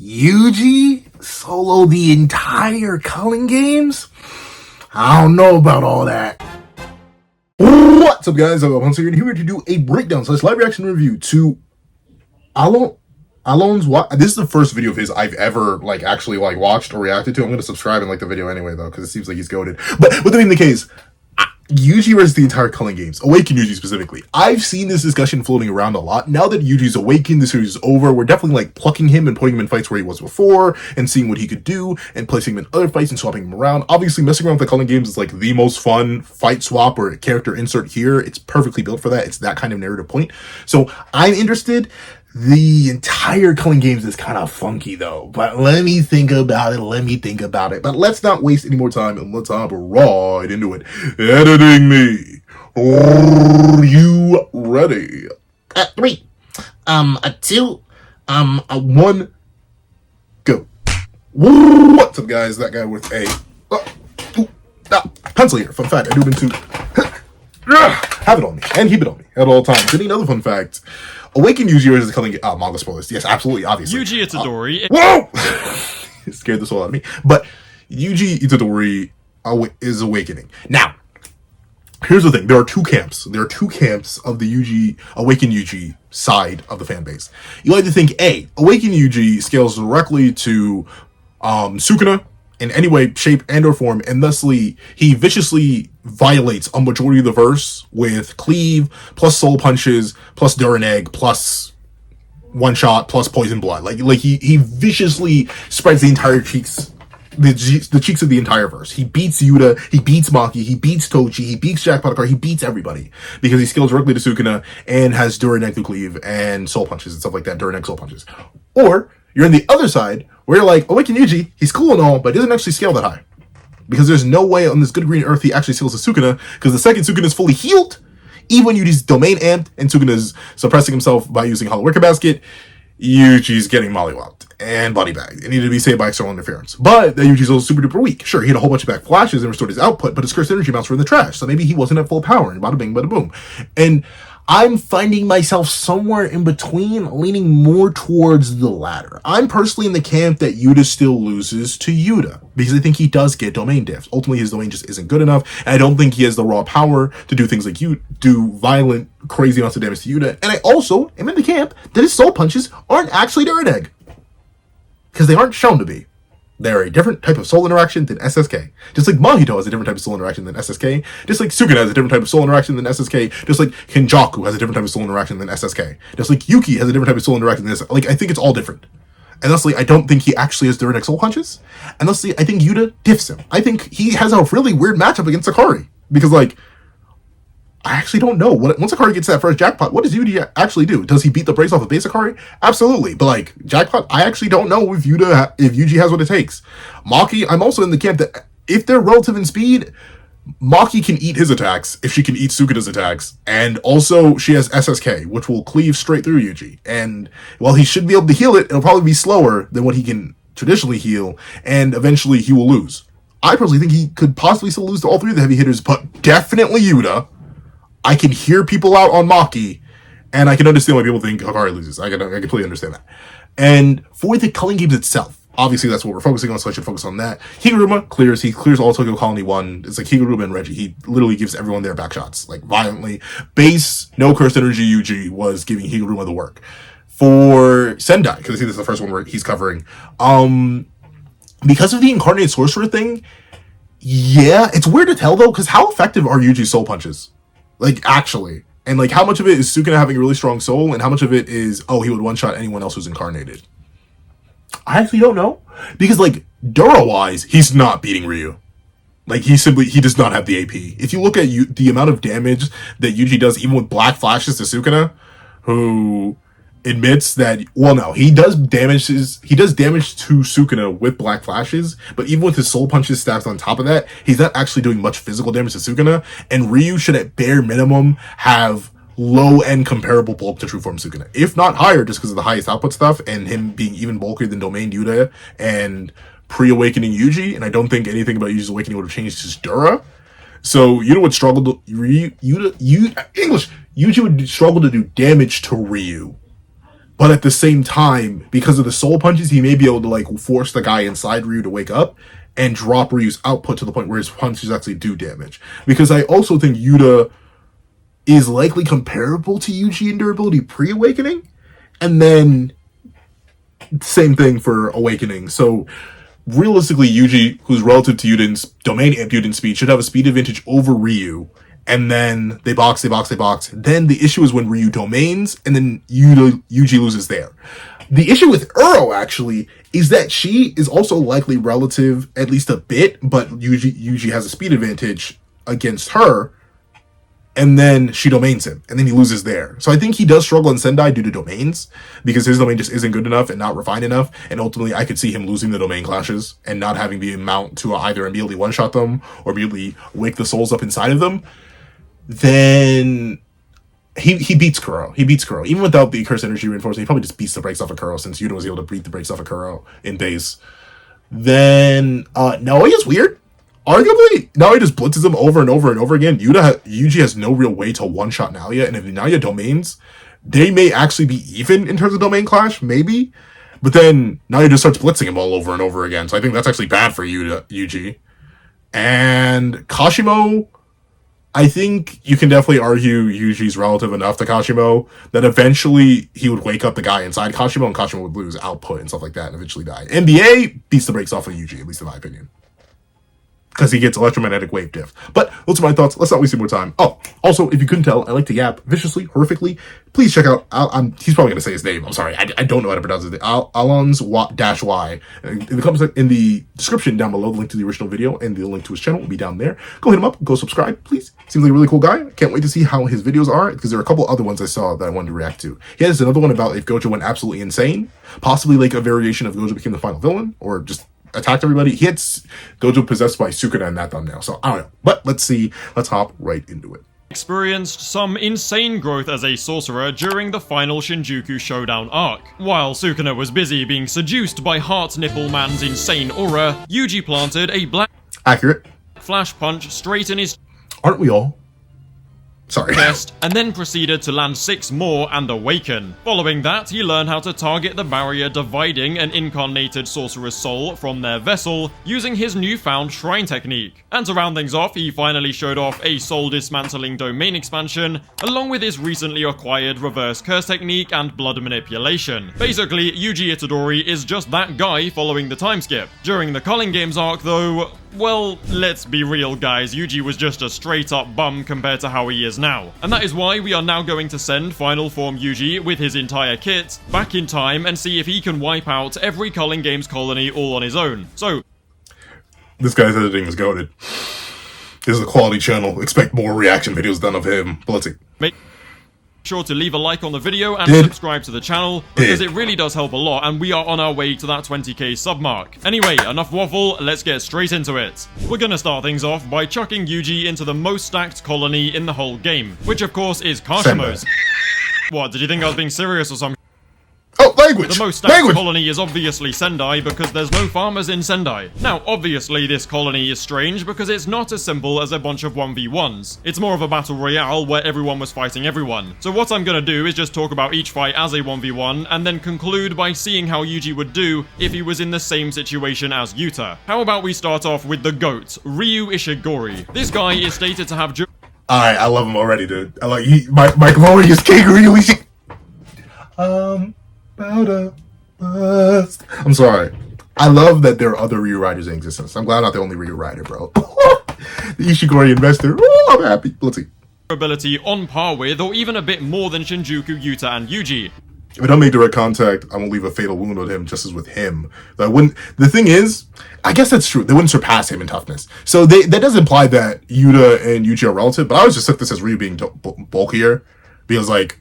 Yuji solo the entire Culling games? I don't know about all that. What's up, guys? I'm Allons-Y here to do a breakdown / live reaction review to Allons-Y. This is the first video of his I've ever actually watched or reacted to. I'm gonna subscribe and like the video anyway though, because it seems like he's goated. But with that being the case, Yuji versus the entire Culling games. Awaken Yuji specifically. I've seen this discussion floating around a lot. Now that Yuji's awakened, the series is over, we're definitely plucking him and putting him in fights where he was before and seeing what he could do and placing him in other fights and swapping him around. Obviously, messing around with the Culling games is the most fun fight swap or character insert here. It's perfectly built for that. It's that kind of narrative point. So I'm interested. The entire Culling games is kind of funky though, but let me think about it. But let's not waste any more time and let's hop right into it. Editing me. Are you ready? 3, 2, 1, go. What's up, guys? That guy with a pencil here. Fun fact, I do into have it on me and keep it on me at all times. And another fun fact. Awaken Yuji is the Culling manga spoilers. Yes, absolutely, obviously. Yuji Itadori. Whoa! It scared the soul out of me. But Yuji Itadori is awakening. Now, here's the thing. There are two camps. There are two camps of the Awaken Yuji side of the fan base. You like to think, A, Awaken Yuji scales directly to Sukuna in any way, shape, and or form, and thusly he viciously violates a majority of the verse with cleave, plus soul punches, plus Durin Egg, plus one shot, plus poison blood. He viciously spreads the entire cheeks, the cheeks of the entire verse. He beats Yuta, he beats Maki, he beats Tochi, he beats Jackpot Car, he beats everybody because he scales directly to Sukuna and has Durin Egg through cleave and soul punches and stuff like that. Durin Egg soul punches. Or you're on the other side where you're like, Awaken Yuji, he's cool and all, but he doesn't actually scale that high. Because there's no way on this good green earth he actually scales to Sukuna, because the second Sukuna is fully healed, even when Yuji's domain amped and Sukuna's suppressing himself by using Hollow Wicker Basket, Yuji's getting mollywopped and body bagged. It needed to be saved by external interference. But that Yuji's also super duper weak. Sure, he had a whole bunch of back flashes and restored his output, but his cursed energy amounts were in the trash, so maybe he wasn't at full power, and bada bing, bada boom. And I'm finding myself somewhere in between, leaning more towards the latter. I'm personally in the camp that Yuta still loses to Yuta, because I think he does get domain diffs. Ultimately, his domain just isn't good enough, and I don't think he has the raw power to do things like you do violent, crazy amounts of damage to Yuta. And I also am in the camp that his soul punches aren't actually Durin Egg, because they aren't shown to be. They're a different type of soul interaction than SSK. Just like Mahito has a different type of soul interaction than SSK. Just like Sukuna has a different type of soul interaction than SSK. Just like Kenjaku has a different type of soul interaction than SSK. Just like Yuki has a different type of soul interaction than SSK. I think it's all different. And thusly, I don't think he actually has Durin Egg soul punches. And thusly, I think Yuta diffs him. I think he has a really weird matchup against Sakari. Because I actually don't know. Once Sakari gets that first jackpot, what does Yuji actually do? Does he beat the brakes off of base Sakari? Absolutely. But jackpot, I actually don't know if Yuji has what it takes. Maki, I'm also in the camp that if they're relative in speed, Maki can eat his attacks if she can eat Sukuna's attacks. And also, she has SSK, which will cleave straight through Yuji. And while he should be able to heal it, it'll probably be slower than what he can traditionally heal. And eventually, he will lose. I personally think he could possibly still lose to all three of the heavy hitters, but definitely Yuta. I can hear people out on Maki, and I can understand why people think Hakari loses. I completely understand that. And for the Culling games itself, obviously that's what we're focusing on, so I should focus on that. Higuruma clears. He clears all Tokyo Colony 1. It's like Higuruma and Reggie. He literally gives everyone their back shots, violently. Base, no cursed energy Yuji was giving Higuruma the work. For Sendai, because I see this is the first one where he's covering, because of the incarnated sorcerer thing, yeah, it's weird to tell though, because how effective are Yuji's soul punches? Actually. And, how much of it is Sukuna having a really strong soul, and how much of it is, he would one-shot anyone else who's incarnated? I actually don't know. Because, Dura-wise, he's not beating Ryu. He does not have the AP. If you look at the amount of damage that Yuji does, even with black flashes to Sukuna, who admits that, he does damage to Sukuna with black flashes, but even with his soul punches stacked on top of that, he's not actually doing much physical damage to Sukuna, and Ryu should at bare minimum have low-end comparable bulk to true form Sukuna, if not higher, just because of the highest output stuff, and him being even bulkier than Domain Yuta and pre-awakening Yuji, and I don't think anything about Yuji's awakening would have changed his Dura. So Yuta would struggle to Yuji would struggle to do damage to Ryu But at the same time, because of the soul punches, he may be able to like force the guy inside Ryu to wake up and drop Ryu's output to the point where his punches actually do damage. Because I also think Yuta is likely comparable to Yuji in durability pre-awakening, and then same thing for awakening. So realistically, Yuji, who's relative to Yuden's domain amputated speed, should have a speed advantage over Ryu. And then they box. Then the issue is when Ryu domains, and then Yuji loses there. The issue with Uro, actually, is that she is also likely relative, at least a bit, but Yuji has a speed advantage against her, and then she domains him, and then he loses there. So I think he does struggle in Sendai due to domains, because his domain just isn't good enough and not refined enough, and ultimately I could see him losing the domain clashes and not having the amount to either immediately one-shot them or immediately wake the souls up inside of them. Then he beats Kuro. He beats Kuro. Even without the curse energy reinforcement, he probably just beats the brakes off of Kuro, since Yuta was able to beat the brakes off of Kuro in base. Then Naoya is weird. Arguably, Naoya just blitzes him over and over and over again. Yuji has no real way to one-shot Naoya, and if Naoya domains, they may actually be even in terms of domain clash, maybe. But then Naoya just starts blitzing him all over and over again, so I think that's actually bad for Yuji. And Kashimo, I think you can definitely argue Yuji's relative enough to Kashimo that eventually he would wake up the guy inside Kashimo, and Kashimo would lose output and stuff like that and eventually die. NBA beats the brakes off of Yuji, at least in my opinion, because he gets electromagnetic wave diff. But those are my thoughts. Let's not waste any more time. Oh, also, if you couldn't tell, I like to yap viciously, horrifically. Please check out, he's probably going to say his name. I'm sorry. I don't know how to pronounce it. Allons-Y. In the description down below, the link to the original video and the link to his channel will be down there. Go hit him up. Go subscribe, please. Seems like a really cool guy. Can't wait to see how his videos are, because there are a couple other ones I saw that I wanted to react to. He has another one about if Gojo went absolutely insane. Possibly like a variation of Gojo became the final villain, or just attacked everybody. He hits Gojo possessed by Sukuna in that thumbnail, so I don't know. But let's see. Let's hop right into it. Experienced some insane growth as a sorcerer during the final Shinjuku Showdown arc. While Sukuna was busy being seduced by Heart Nipple Man's insane aura, Yuji planted a black Accurate. flash punch straight in his Aren't we all? Sorry. chest, and then proceeded to land 6 more and awaken. Following that, he learned how to target the barrier dividing an incarnated sorcerer's soul from their vessel using his newfound shrine technique. And to round things off, he finally showed off a soul dismantling domain expansion, along with his recently acquired reverse curse technique and blood manipulation. Basically, Yuji Itadori is just that guy following the time skip. During the Culling Games arc though, well, let's be real guys, Yuji was just a straight up bum compared to how he is now. And that is why we are now going to send Final Form Yuji with his entire kit back in time and see if he can wipe out every Culling Games colony all on his own. So, This guy's editing is goated. This is a quality channel. Expect more reaction videos done of him. But let's see. make sure to leave a like on the video and subscribe to the channel, because it really does help a lot, and we are on our way to that 20k sub mark. Anyway, enough waffle, let's get straight into it. We're gonna start things off by chucking Yuji into the most stacked colony in the whole game, which of course is Kashimo's. What, did you think I was being serious or something? Oh, language! The most stacked colony is obviously Sendai, because there's no farmers in Sendai. Now, obviously this colony is strange because it's not as simple as a bunch of 1v1s. It's more of a battle royale where everyone was fighting everyone. So what I'm gonna do is just talk about each fight as a 1v1, and then conclude by seeing how Yuji would do if he was in the same situation as Yuta. How about we start off with the GOAT, Ryu Ishigori. This guy is stated to have... Alright, I love him already, dude. I like my glorious king Ryu Ishigori. I'm sorry. I love that there are other Ryu Riders in existence. I'm glad I'm not the only Ryu Rider, bro. The Ishigori investor. Ooh, I'm happy. Let's see. ability on par with, or even a bit more than Shinjuku, Yuta, and Yuji. If I don't make direct contact, I won't leave a fatal wound on him, just as with him. The thing is, I guess that's true. They wouldn't surpass him in toughness. So that does imply that Yuta and Yuji are relative, but I always just took this as Ryu being bulkier, because, like,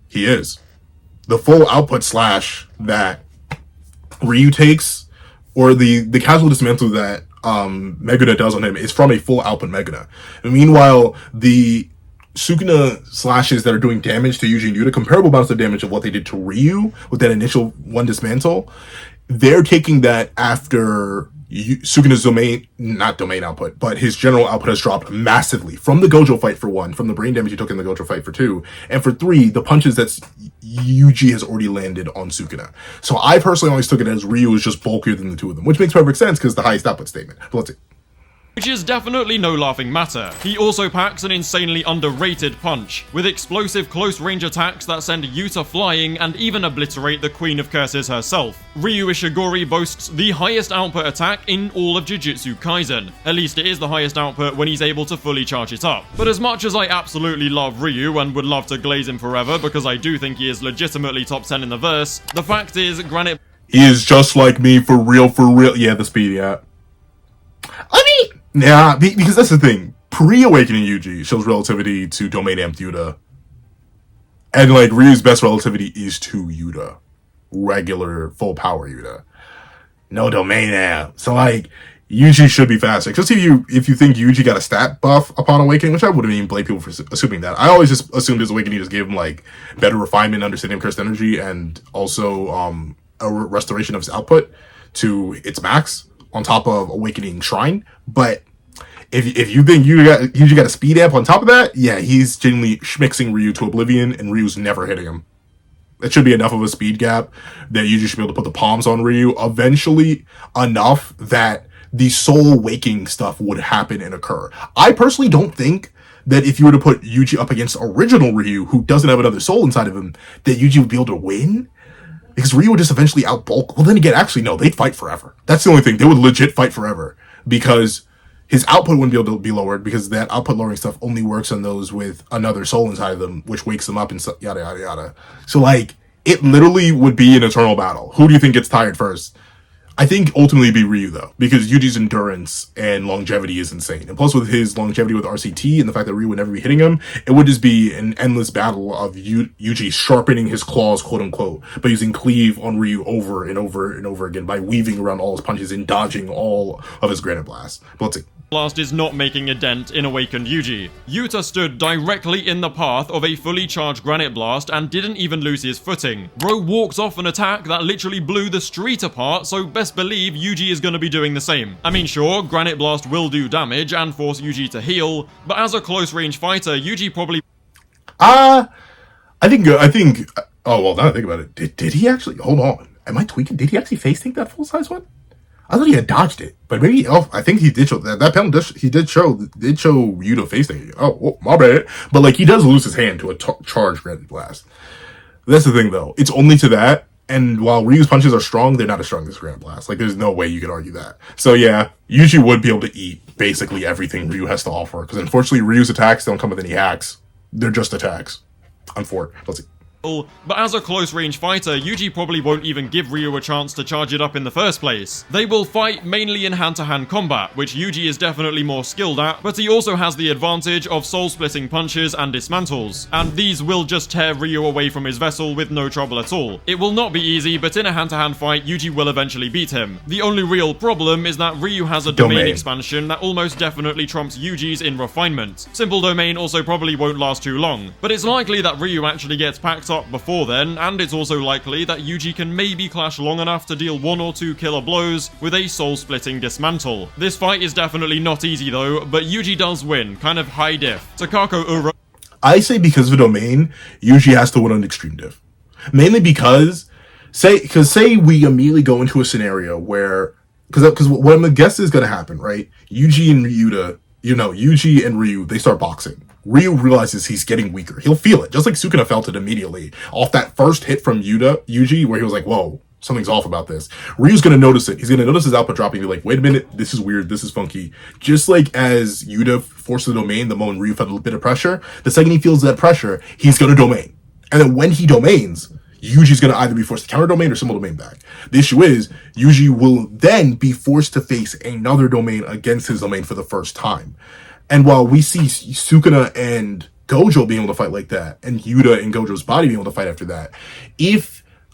he is. The full output slash that Ryu takes, or the casual dismantle that Meguna does on him, is from a full output Meguna. And meanwhile, the Sukuna slashes that are doing damage to Yuji and Yuta, comparable amounts of damage of what they did to Ryu with that initial one dismantle, they're taking that after Sukuna's domain output, but his general output has dropped massively from the Gojo fight for 1, from the brain damage he took in the Gojo fight for 2, and for 3, the punches that Yuji has already landed on Sukuna. So I personally always took it as Ryu is just bulkier than the two of them, which makes perfect sense because the highest output statement. But let's see. Which is definitely no laughing matter. He also packs an insanely underrated punch, with explosive close-range attacks that send Yuta flying and even obliterate the Queen of Curses herself. Ryu Ishiguri boasts the highest output attack in all of Jujutsu Kaisen. At least it is the highest output when he's able to fully charge it up. But as much as I absolutely love Ryu and would love to glaze him forever because I do think he is legitimately top 10 in the verse, the fact is, granted, he is just like me, for real. Yeah, the speed, yeah. I mean, yeah, because that's the thing. Pre-awakening Yuji shows relativity to domain amped Yuta. And, like, Ryu's best relativity is to Yuta. Regular, full power Yuta. No domain amp. So, like, Yuji should be faster. Especially if you think Yuji got a stat buff upon awakening, which I wouldn't even blame people for assuming that. I always just assumed his awakening just gave him, like, better refinement, understanding of cursed energy, and also a restoration of his output to its max on top of awakening Shrine. But if you think Yuji got a speed amp on top of that, yeah, he's genuinely schmixing Ryu to oblivion, and Ryu's never hitting him. It should be enough of a speed gap that Yuji should be able to put the palms on Ryu eventually, enough that the soul waking stuff would happen and occur. I personally don't think that if you were to put Yuji up against original Ryu, who doesn't have another soul inside of him, that Yuji would be able to win. Because Ryu would just eventually outbulk. Well, then again, actually, no, they'd fight forever. That's the only thing. They would legit fight forever. Because his output wouldn't be able to be lowered, because that output lowering stuff only works on those with another soul inside of them, which wakes them up and yada, yada, yada. So, like, it literally would be an eternal battle. Who do you think gets tired first? I think ultimately it'd be Ryu, though, because Yuji's endurance and longevity is insane. And plus, with his longevity with RCT and the fact that Ryu would never be hitting him, it would just be an endless battle of Yuji sharpening his claws, quote unquote, but using cleave on Ryu over and over and over again by weaving around all his punches and dodging all of his granite blasts. But let's see. Blast is not making a dent in awakened Yuji. Yuta stood directly in the path of a fully charged Granite Blast and didn't even lose his footing. Bro walks off an attack that literally blew the street apart, so best believe Yuji is gonna be doing the same. I mean, sure, Granite Blast will do damage and force Yuji to heal, but as a close range fighter, Yuji probably... I think, oh, well, now I think about it, did he actually, hold on, am I tweaking? Did he actually face tank that full size one? I thought he had dodged it, but maybe, I think he did show that panel. He did show Yuta face tanking. Oh, my bad. But like, he does lose his hand to a charged Granite Blast. That's the thing, though. It's only to that, and while Ryu's punches are strong, they're not as strong as Granite Blast. Like, there's no way you could argue that. So yeah, Yuji would be able to eat basically everything Ryu has to offer, because unfortunately, Ryu's attacks don't come with any hacks. They're just attacks. Unfortunately, let's see. But as a close-range fighter, Yuji probably won't even give Ryu a chance to charge it up in the first place. They will fight mainly in hand-to-hand combat, which Yuji is definitely more skilled at, but he also has the advantage of soul-splitting punches and dismantles, and these will just tear Ryu away from his vessel with no trouble at all. It will not be easy, but in a hand-to-hand fight, Yuji will eventually beat him. The only real problem is that Ryu has a domain expansion that almost definitely trumps Yuji's in refinement. Simple domain also probably won't last too long, but it's likely that Ryu actually gets packed up before then, and it's also likely that Yuji can maybe clash long enough to deal 1 or 2 killer blows with a soul-splitting dismantle. This fight is definitely not easy though, but Yuji does win, kind of high diff. Takako Ura... I say because of the domain, Yuji has to win on extreme diff. Mainly because, say we immediately go into a scenario where, because what I'm gonna guess is gonna happen, right? Yuji and Ryu, they start boxing. Ryu realizes he's getting weaker. He'll feel it, just like Sukuna felt it immediately. Off that first hit from Yuji, where he was like, whoa, something's off about this. Ryu's gonna notice it. He's gonna notice his output dropping and be like, wait a minute, this is weird, this is funky. Just like as Yuta forced the domain the moment Ryu felt a bit of pressure, the second he feels that pressure, he's gonna domain. And then when he domains, Yuji's gonna either be forced to counter domain or symbol domain back. The issue is, Yuji will then be forced to face another domain against his domain for the first time. And while we see Sukuna and Gojo being able to fight like that, and Yuta and Gojo's body being able to fight after that,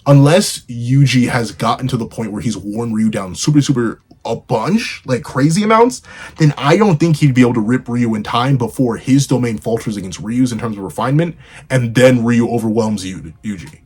unless Yuji has gotten to the point where he's worn Ryu down super a bunch, like crazy amounts, then I don't think he'd be able to rip Ryu in time before his domain falters against Ryu's in terms of refinement, and then Ryu overwhelms Yuji.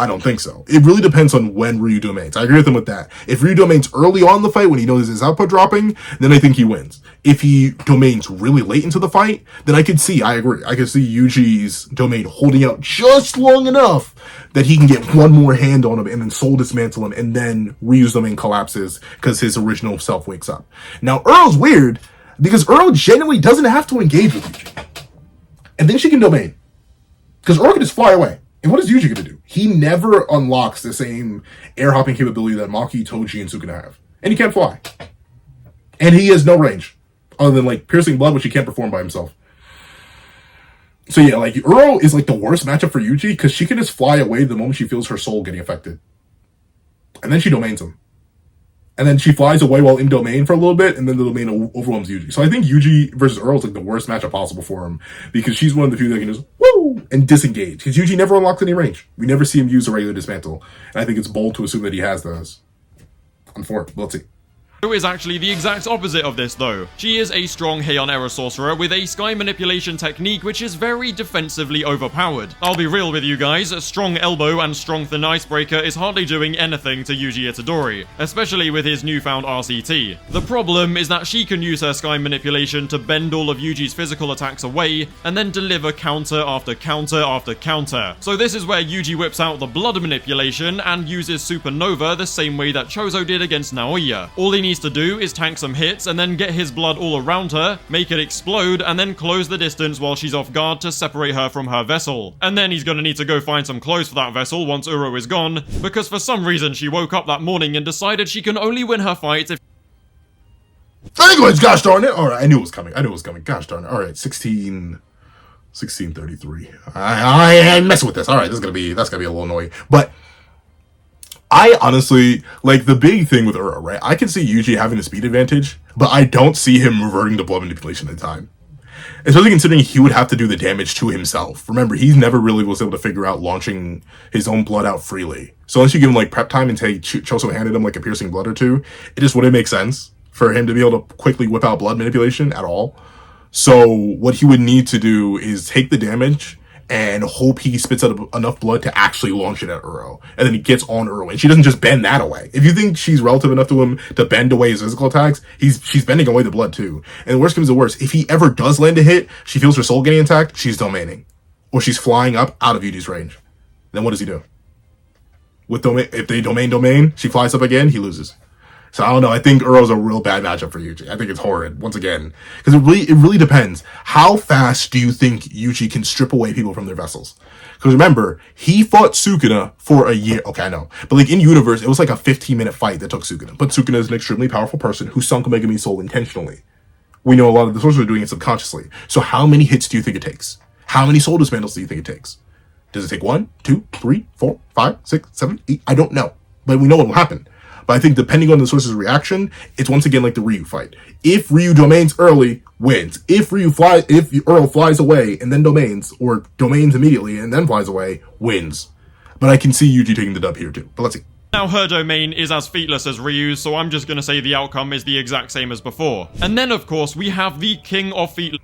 I don't think so. It really depends on when Ryu domains. I agree with him with that. If Ryu domains early on in the fight when he knows his output dropping, then I think he wins. If he domains really late into the fight, then I agree. I could see Yuji's domain holding out just long enough that he can get one more hand on him and then soul dismantle him, and then Ryu's domain collapses because his original self wakes up. Now, Earl's weird because Earl genuinely doesn't have to engage with Yuji. And then she can domain. Because Earl can just fly away. And what is Yuji going to do? He never unlocks the same air hopping capability that Maki, Toji, and Sukuna have. And he can't fly. And he has no range. Other than, like, piercing blood, which he can't perform by himself. So yeah, like, Earl is, like, the worst matchup for Yuji, because she can just fly away the moment she feels her soul getting affected. And then she domains him. And then she flies away while in domain for a little bit, and then the domain overwhelms Yuji. So I think Yuji versus Earl is like the worst matchup possible for him, because she's one of the few that can just woo and disengage. Because Yuji never unlocks any range. We never see him use a regular dismantle. And I think it's bold to assume that he has those. I'm for it. Let's see. Who is actually the exact opposite of this though. She is a strong Heian era sorcerer with a sky manipulation technique which is very defensively overpowered. I'll be real with you guys, a strong elbow and strong thin icebreaker is hardly doing anything to Yuji Itadori, especially with his newfound RCT. The problem is that she can use her sky manipulation to bend all of Yuji's physical attacks away, and then deliver counter after counter after counter. So this is where Yuji whips out the blood manipulation and uses Supernova the same way that Choso did against Naoya. All he needs to do is tank some hits and then get his blood all around her, make it explode, and then close the distance while she's off guard to separate her from her vessel. And then he's gonna need to go find some clothes for that vessel once Uro is gone, because for some reason she woke up that morning and decided she can only win her fights if... Anyways, gosh darn it. Alright, I knew it was coming. Gosh darn it. Alright, 1633. I'm messing with this. Alright, that's gonna be a little annoying. But I honestly, like, the big thing with Uro, right? I can see Yuji having a speed advantage, but I don't see him reverting to blood manipulation in time. Especially considering he would have to do the damage to himself. Remember, he never really was able to figure out launching his own blood out freely. So unless you give him, like, prep time and say Choso handed him, like, a piercing blood or two, it just wouldn't make sense for him to be able to quickly whip out blood manipulation at all. So what he would need to do is take the damage and hope he spits out enough blood to actually launch it at Uro. And then he gets on Uro, and she doesn't just bend that away. If you think she's relative enough to him to bend away his physical attacks, she's bending away the blood too. And the worst comes to worst, if he ever does land a hit, she feels her soul getting attacked, she's domaining. Or she's flying up out of Yuji's range. Then what does he do? If they domain, she flies up again, he loses. So I don't know. I think Uro's a real bad matchup for Yuji. I think it's horrid, once again. Because it really depends. How fast do you think Yuji can strip away people from their vessels? Because remember, he fought Sukuna for a year. Okay, I know. But like in universe, it was like a 15-minute fight that took Sukuna. But Sukuna is an extremely powerful person who sunk Megami's soul intentionally. We know a lot of the sorcerers are doing it subconsciously. So how many hits do you think it takes? How many soul dismantles do you think it takes? Does it take 1, 2, 3, 4, 5, 6, 7, 8? I don't know. But we know what will happen. But I think depending on the source's reaction, it's once again like the Ryu fight. If Ryu domains early, wins. If Earl flies away and then domains, or domains immediately and then flies away, wins. But I can see Yuji taking the dub here too. But let's see. Now her domain is as featless as Ryu's, so I'm just gonna say the outcome is the exact same as before. And then of course we have the king of featless.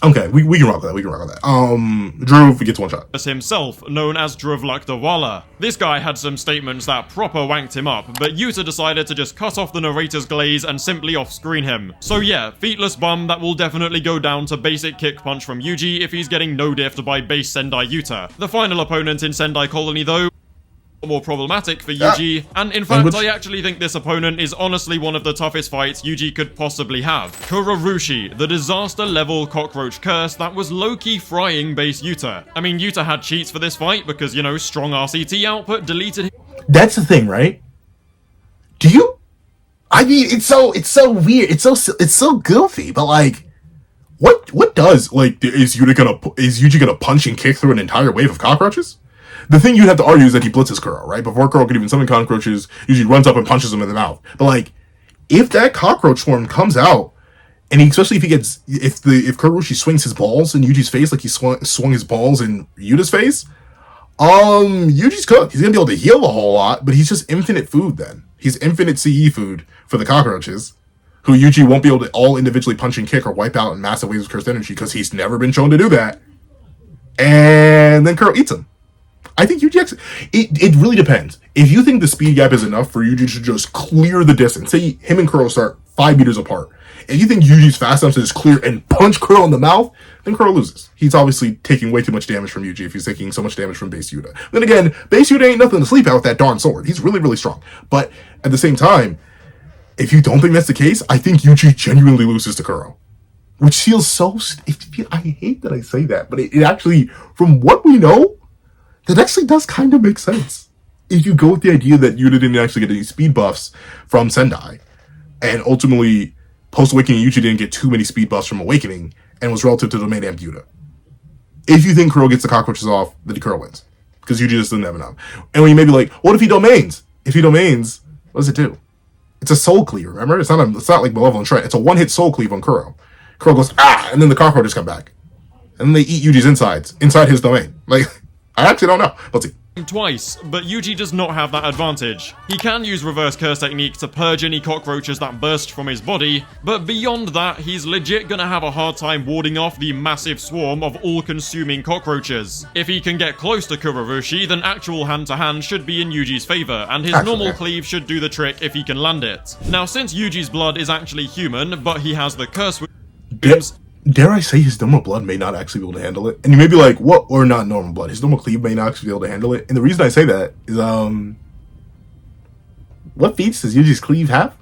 Okay, we can rock with that. Dhruv gets one shot. Himself, known as Druvlaktawala. This guy had some statements that proper wanked him up, but Yuta decided to just cut off the narrator's glaze and simply off-screen him. So yeah, featless bum that will definitely go down to basic kick punch from Yuji if he's getting no-diffed by base Sendai Yuta. The final opponent in Sendai Colony though, more problematic for Yuji, and in fact I actually think this opponent is honestly one of the toughest fights Yuji could possibly have. Kurorushi, the disaster level cockroach curse that was low-key frying base Yuta. I mean, Yuta had cheats for this fight because, you know, strong RCT output deleted him. That's the thing, right? I mean, it's so weird, it's so goofy, but like, what does, like, is Yuji gonna punch and kick through an entire wave of cockroaches? The thing you'd have to argue is that he blitzes Kuro, right? Before Kuro could even summon cockroaches, usually runs up and punches him in the mouth. But like, if that cockroach swarm comes out, and especially if Kurorushi swings his balls in Yuji's face like he swung his balls in Yuta's face, Yuji's cooked. He's gonna be able to heal a whole lot, but he's just infinite food then. He's infinite CE food for the cockroaches, who Yuji won't be able to all individually punch and kick or wipe out in massive waves of cursed energy because he's never been shown to do that. And then Kuro eats him. I think Yuji, it really depends. If you think the speed gap is enough for Yuji to just clear the distance, say him and Kuro start 5 meters apart, if you think Yuji's fast enough to just clear and punch Kuro in the mouth, then Kuro loses. He's obviously taking way too much damage from Yuji if he's taking so much damage from base Yuta. Then again, base Yuta ain't nothing to sleep at with that darn sword. He's really, really strong. But at the same time, if you don't think that's the case, I think Yuji genuinely loses to Kuro. Which feels so... I hate that I say that, but it actually, from what we know, that actually does kind of make sense. If you go with the idea that Yuta didn't actually get any speed buffs from Sendai, and ultimately, post-Awakening, Yuji didn't get too many speed buffs from Awakening, and was relative to Domain and Yuta. If you think Kuro gets the cockroaches off, then Kuro wins. Because Yuji just doesn't have enough. And when you may be like, what if he domains? If he domains, what does it do? It's a soul cleave, remember? It's not like Malevolent Shred. It's a one-hit soul cleave on Kuro. Kuro goes, and then the cockroaches come back. And then they eat Yuji's insides, inside his domain. Like, I actually don't know. Let's see. Twice, but Yuji does not have that advantage. He can use reverse curse technique to purge any cockroaches that burst from his body, but beyond that, he's legit gonna have a hard time warding off the massive swarm of all-consuming cockroaches. If he can get close to Kurobushi, then actual hand-to-hand should be in Yuji's favor, and his normal cleave should do the trick if he can land it. Now, since Yuji's blood is actually human, but he has the curse... Dare I say his normal blood may not actually be able to handle it? And you may be like, what? Or not normal blood. His normal cleave may not actually be able to handle it. And the reason I say that is, what feats does Yuji's cleave have?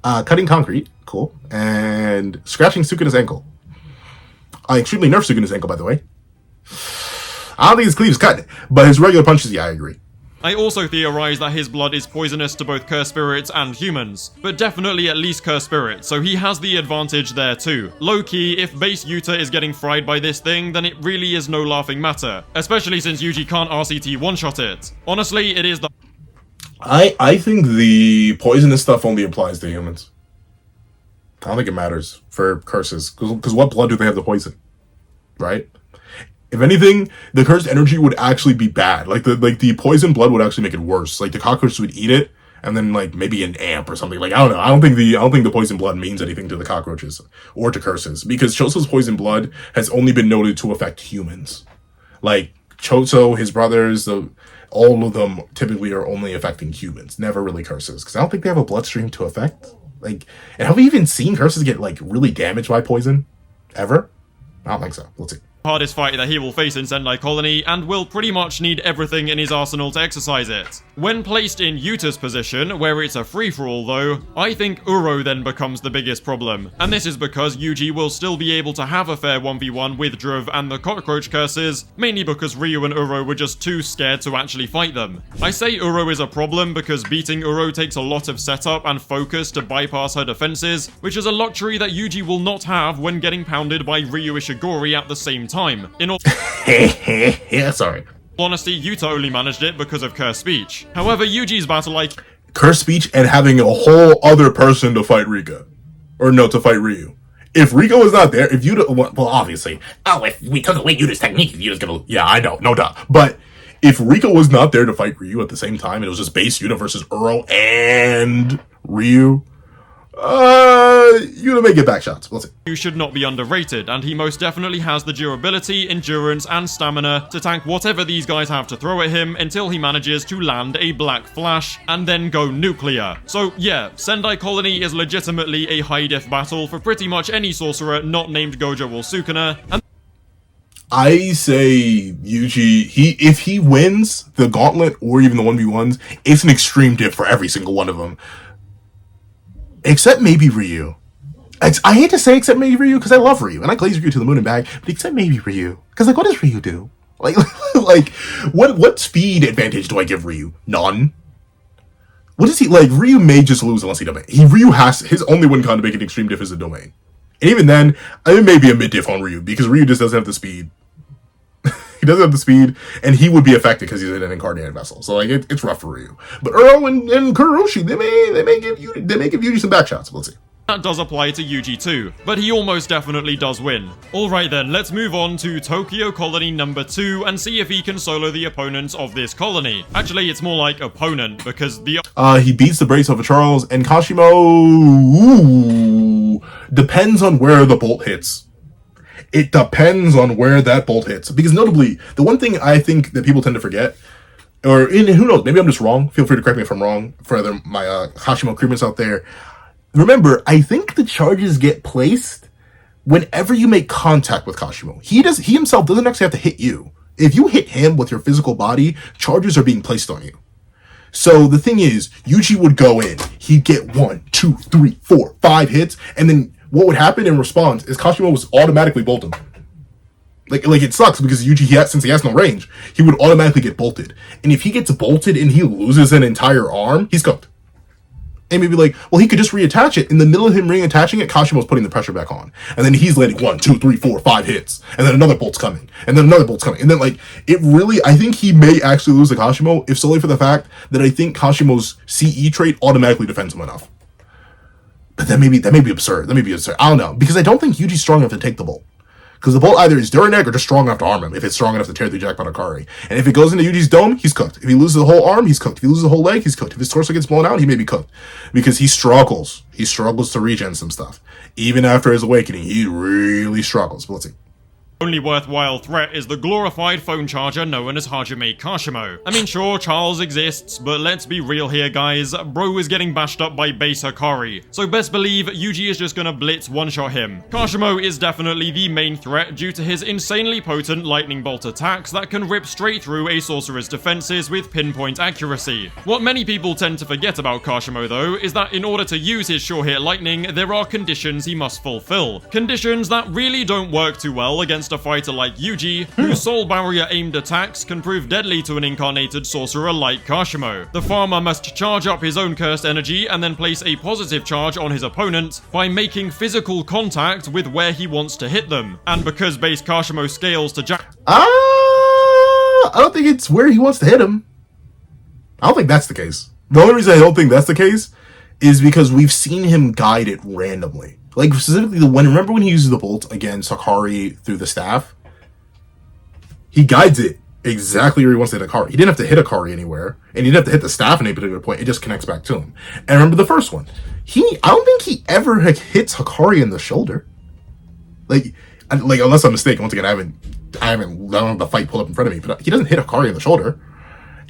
Cutting concrete. Cool. And scratching Sukuna's ankle. I extremely nerf Sukuna's ankle, by the way. I don't think his cleave is cut. But his regular punches, yeah, I agree. I also theorize that his blood is poisonous to both cursed spirits and humans, but definitely at least cursed spirits, so he has the advantage there too. Low-key, if base Yuta is getting fried by this thing, then it really is no laughing matter, especially since Yuji can't RCT one-shot it. Honestly, it is the... I think the poisonous stuff only applies to humans. I don't think it matters for curses, because what blood do they have to poison? Right? If anything, the cursed energy would actually be bad. Like the poison blood would actually make it worse. Like the cockroaches would eat it, and then like maybe an amp or something. Like I don't know. I don't think the poison blood means anything to the cockroaches or to curses, because Choso's poison blood has only been noted to affect humans. Like Choso, his brothers, all of them typically are only affecting humans, never really curses. Because I don't think they have a bloodstream to affect. Like, and have we even seen curses get like really damaged by poison ever? I don't think so. Let's see. Hardest fight that he will face in Sendai Colony, and will pretty much need everything in his arsenal to exercise it. When placed in Yuta's position, where it's a free-for-all though, I think Uro then becomes the biggest problem. And this is because Yuji will still be able to have a fair 1v1 with Druv and the cockroach curses, mainly because Ryu and Uro were just too scared to actually fight them. I say Uro is a problem because beating Uro takes a lot of setup and focus to bypass her defenses, which is a luxury that Yuji will not have when getting pounded by Ryu Ishigori at the same time. In all yeah, sorry. honesty, Yuta only managed it because of Cursed Speech. However, Yuji's battle like Cursed Speech and having a whole other person to fight Rika. Or no, to fight Ryu. If Rika was not there, if Yuta, well, obviously. Oh, if we took away Yuta's technique, Yuta's gonna... Yeah, I know, no doubt. But if Rika was not there to fight Ryu at the same time, it was just base Yuta versus Uro and Ryu, Yuta may get back shots. We'll see. Ryu should not be underrated, and he most definitely has the durability, endurance, and stamina to tank whatever these guys have to throw at him until he manages to land a Black Flash and then go nuclear. So yeah, Sendai Colony is legitimately a high diff battle for pretty much any sorcerer not named Gojo or Sukuna, and I say Yuji, if he wins the gauntlet or even the 1v1s, it's an extreme diff for every single one of them. Except maybe Ryu. I hate to say except maybe Ryu, because I love Ryu, and I glaze Ryu to the moon and back, but except maybe Ryu. Because, like, what does Ryu do? Like, what speed advantage do I give Ryu? None. What is he, like, Ryu may just lose unless he domain. Ryu has, his only win con to make an extreme diff is a domain. And even then, it may be a mid diff on Ryu, because Ryu just doesn't have the speed. He doesn't have the speed, and he would be affected because he's in an incarnated vessel. So like it's rough for Ryu. But Uro and Kuroshi, they may give Yuji some back shots. We'll see. that does apply to Yuji too, but he almost definitely does win. Alright then, let's move on to Tokyo Colony number 2 and see if he can solo the opponents of this colony. Actually, it's more like opponent, because the he beats the brace of Charles, and Kashimo depends on where the bolt hits. It depends on where that bolt hits. Because notably, the one thing I think that people tend to forget, and who knows, maybe I'm just wrong. Feel free to correct me if I'm wrong. For my Hashimo creamers out there, remember, I think the charges get placed whenever you make contact with Kashimo. He himself doesn't actually have to hit you. If you hit him with your physical body, charges are being placed on you. So the thing is, Yuji would go in, he'd get 1, 2, 3, 4, 5 hits, and then what would happen in response is Kashimo was automatically bolted. Like it sucks because Yuji, since he has no range, he would automatically get bolted. And if he gets bolted and he loses an entire arm, he's cooked. And maybe like, well, he could just reattach it. In the middle of him reattaching it, Kashimo's putting the pressure back on. And then he's landing 1, 2, 3, 4, 5 hits. And then another bolt's coming. And then another bolt's coming. And then like, it really, I think he may actually lose to Kashimo, if solely for the fact that I think Kashimo's CE trait automatically defends him enough. But that may be absurd. That may be absurd. I don't know. Because I don't think Yuji's strong enough to take the bolt. Because the bolt either is during egg or just strong enough to arm him, if it's strong enough to tear through Jackpot Akari. And if it goes into Yuji's dome, he's cooked. If he loses the whole arm, he's cooked. If he loses the whole leg, he's cooked. If his torso gets blown out, he may be cooked. Because he struggles. He struggles to regen some stuff. Even after his awakening, he really struggles. But let's see. Only worthwhile threat is the glorified phone charger known as Hajime Kashimo. I mean, sure, Charles exists, but let's be real here, guys. Bro is getting bashed up by base Hikari, so best believe Yuji is just gonna blitz one-shot him. Kashimo is definitely the main threat due to his insanely potent lightning bolt attacks that can rip straight through a sorcerer's defenses with pinpoint accuracy. What many people tend to forget about Kashimo, though, is that in order to use his sure-hit lightning, there are conditions he must fulfill. Conditions that really don't work too well against a fighter like Yuji, whose soul barrier aimed attacks can prove deadly to an incarnated sorcerer like Kashimo. The farmer must charge up his own cursed energy and then place a positive charge on his opponent by making physical contact with where he wants to hit them. And because base Kashimo scales to I don't think it's where he wants to hit him. I don't think that's the case. The only reason I don't think that's the case is because we've seen him guide it randomly. Like, specifically, remember when he uses the bolt against Sakari through the staff? He guides it exactly where he wants to hit Akari. He didn't have to hit Akari anywhere, and he didn't have to hit the staff at any particular point. It just connects back to him. And remember the first one. I don't think he ever hits Akari in the shoulder. Like, unless I'm mistaken. Once again, I don't have the fight pulled up in front of me, but he doesn't hit Akari in the shoulder.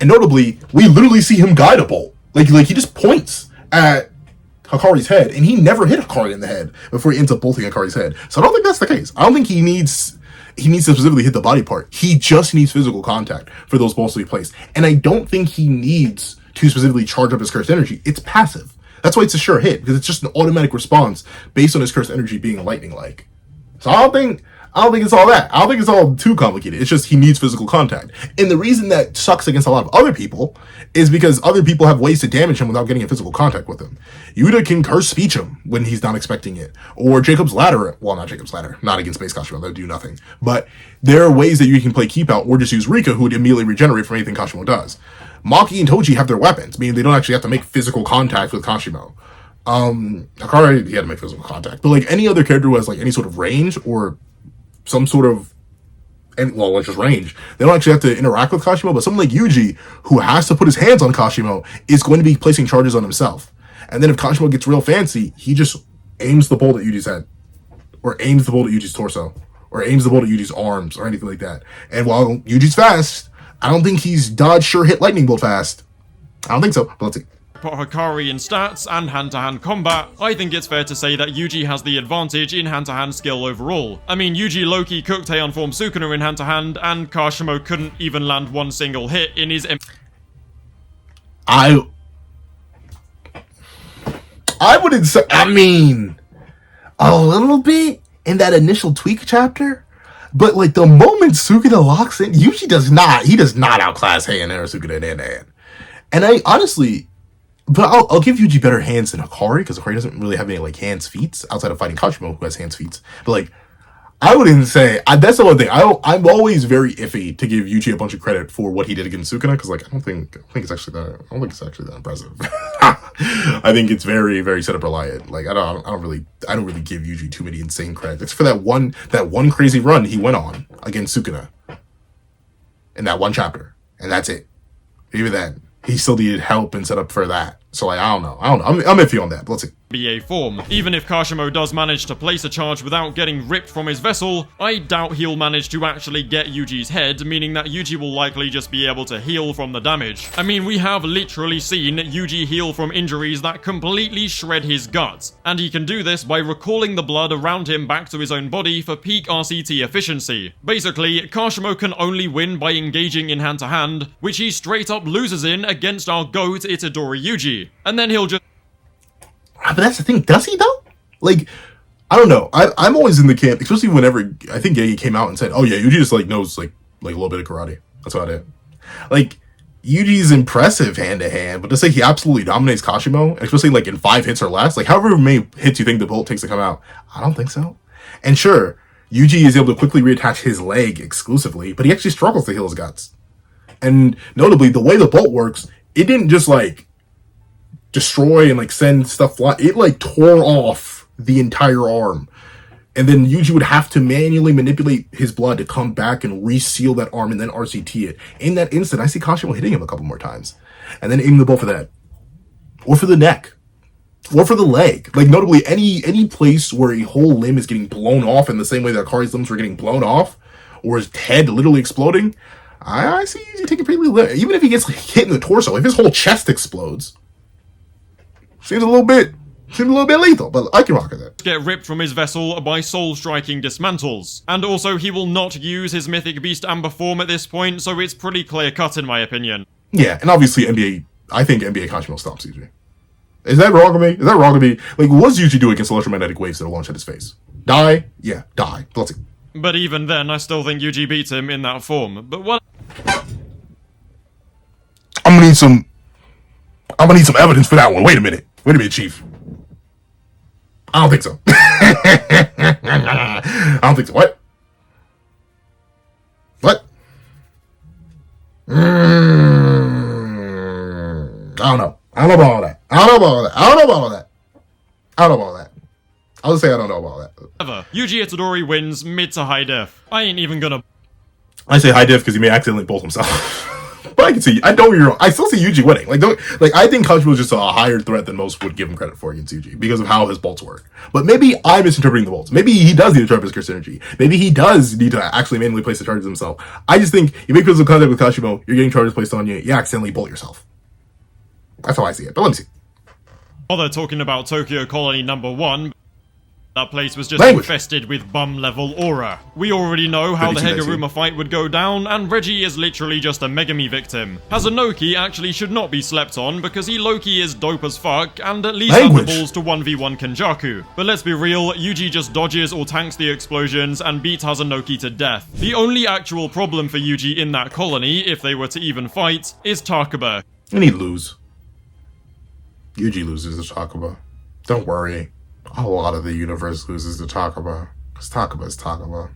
And notably, we literally see him guide a bolt. Like he just points at Hikari's head, and he never hit Hikari in the head before he ends up bolting Hikari's head. So I don't think that's the case. I don't think he needs to specifically hit the body part. He just needs physical contact for those bolts to be placed. And I don't think he needs to specifically charge up his cursed energy. It's passive. That's why it's a sure hit, because it's just an automatic response based on his cursed energy being lightning-like. So I don't think it's all that. I don't think it's all too complicated. It's just he needs physical contact. And the reason that sucks against a lot of other people is because other people have ways to damage him without getting in physical contact with him. Yuta can curse speech him when he's not expecting it. Or Jacob's Ladder. Well, not Jacob's Ladder. Not against Base Kashimo. That would do nothing. But there are ways that you can play Keep Out or just use Rika, who would immediately regenerate from anything Kashimo does. Maki and Toji have their weapons, meaning they don't actually have to make physical contact with Kashimo. Hikari, he had to make physical contact. But like any other character who has like any sort of range or some sort of, just range, they don't actually have to interact with Kashimo. But someone like Yuji, who has to put his hands on Kashimo, is going to be placing charges on himself. And then if Kashimo gets real fancy, he just aims the bolt at Yuji's head, or aims the bolt at Yuji's torso, or aims the bolt at Yuji's arms, or anything like that. And while Yuji's fast, I don't think he's dodge sure hit lightning bolt fast. I don't think so, but let's see. Put Hikari in stats and hand-to-hand combat, I think it's fair to say that Yuji has the advantage in hand-to-hand skill overall. I mean, Yuji Loki cooked Heian Form Sukuna in hand-to-hand, and Kashimo couldn't even land one single hit in his... I wouldn't say... I mean, a little bit in that initial tweak chapter, but like the moment Sukuna locks in, Yuji does not outclass Heian or Sukuna in hand-to-hand. And I honestly... But I'll give Yuji better hands than Hikari, because Hikari doesn't really have any like hands feats outside of fighting Kashimo, who has hands feats. But like, I wouldn't say that's the one thing. I'm always very iffy to give Yuji a bunch of credit for what he did against Sukuna, because like I don't think it's actually that impressive. I think it's very, very setup reliant. Like I don't really give Yuji too many insane credits. It's for that one crazy run he went on against Sukuna in that one chapter, and that's it. Even then, he still needed help and set up for that. So like, I don't know. I'm iffy on that. But let's see. BA form. Even if Kashimo does manage to place a charge without getting ripped from his vessel, I doubt he'll manage to actually get Yuji's head, meaning that Yuji will likely just be able to heal from the damage. I mean, we have literally seen Yuji heal from injuries that completely shred his guts, and he can do this by recalling the blood around him back to his own body for peak RCT efficiency. Basically, Kashimo can only win by engaging in hand-to-hand, which he straight up loses in against our GOAT Itadori Yuji. And then he'll just... But that's the thing, does he though? Like, I don't know. I'm always in the camp, especially whenever I think Gege came out and said, "Oh yeah, Yuji just like knows like a little bit of karate." That's about it. Like, Yuji's impressive hand to hand, but to say he absolutely dominates Kashimo, especially like in 5 hits or less, like however many hits you think the bolt takes to come out, I don't think so. And sure, Yuji is able to quickly reattach his leg exclusively, but he actually struggles to heal his guts. And notably, the way the bolt works, it didn't just like destroy and like send stuff flying. It like tore off the entire arm, and then Yuji would have to manually manipulate his blood to come back and reseal that arm and then RCT it. In that instant, I see Kashimo hitting him a couple more times, and then aiming the bolt for that, or for the neck, or for the leg. Like notably, any place where a whole limb is getting blown off in the same way that Akari's limbs were getting blown off, or his head literally exploding, I see Yuji taking pretty little. Even if he gets like, hit in the torso, if his whole chest explodes. Seems a little bit lethal, but I can rock with it. Get ripped from his vessel by soul-striking dismantles. And also, he will not use his Mythic Beast Amber form at this point, so it's pretty clear-cut in my opinion. Yeah, and obviously I think NBA Kashimo stops Yuji. Is that wrong with me? Like, what's Yuji do against electromagnetic waves that are launched at his face? Die? Yeah, die. Let's see. But even then, I still think Yuji beats him in that form. But what? I'm gonna need some evidence for that one. Wait a minute, Chief. I don't think so. I don't think so. What? I don't know. I don't know about all that. I'll just say I don't know about that. Yuji Itadori wins mid to high def. I ain't even gonna... I say high def because he may accidentally bolt himself. But I can see, I don't get me wrong, I still see Yuji winning. I think Kashimo is just a higher threat than most would give him credit for against Yuji because of how his bolts work. But maybe I'm misinterpreting the bolts. Maybe he does need to charge his curse energy. Maybe he does need to actually manually place the charges himself. I just think you make physical contact with Kashimo, you're getting charges placed on you, you accidentally bolt yourself. That's how I see it. But let me see. While they're talking about Tokyo Colony number 1, that place was just infested with bum-level aura. We already know how the Heguruma fight would go down, and Reggie is literally just a Megami victim. Hazanoki actually should not be slept on, because he low-key is dope as fuck, and at least has the balls to 1v1 Kenjaku. But let's be real, Yuji just dodges or tanks the explosions and beats Hazanoki to death. The only actual problem for Yuji in that colony, if they were to even fight, is Takaba. And he'd lose. Yuji loses to Takaba. Don't worry. A lot of the universe loses to Takaba. Because Takaba is Takaba.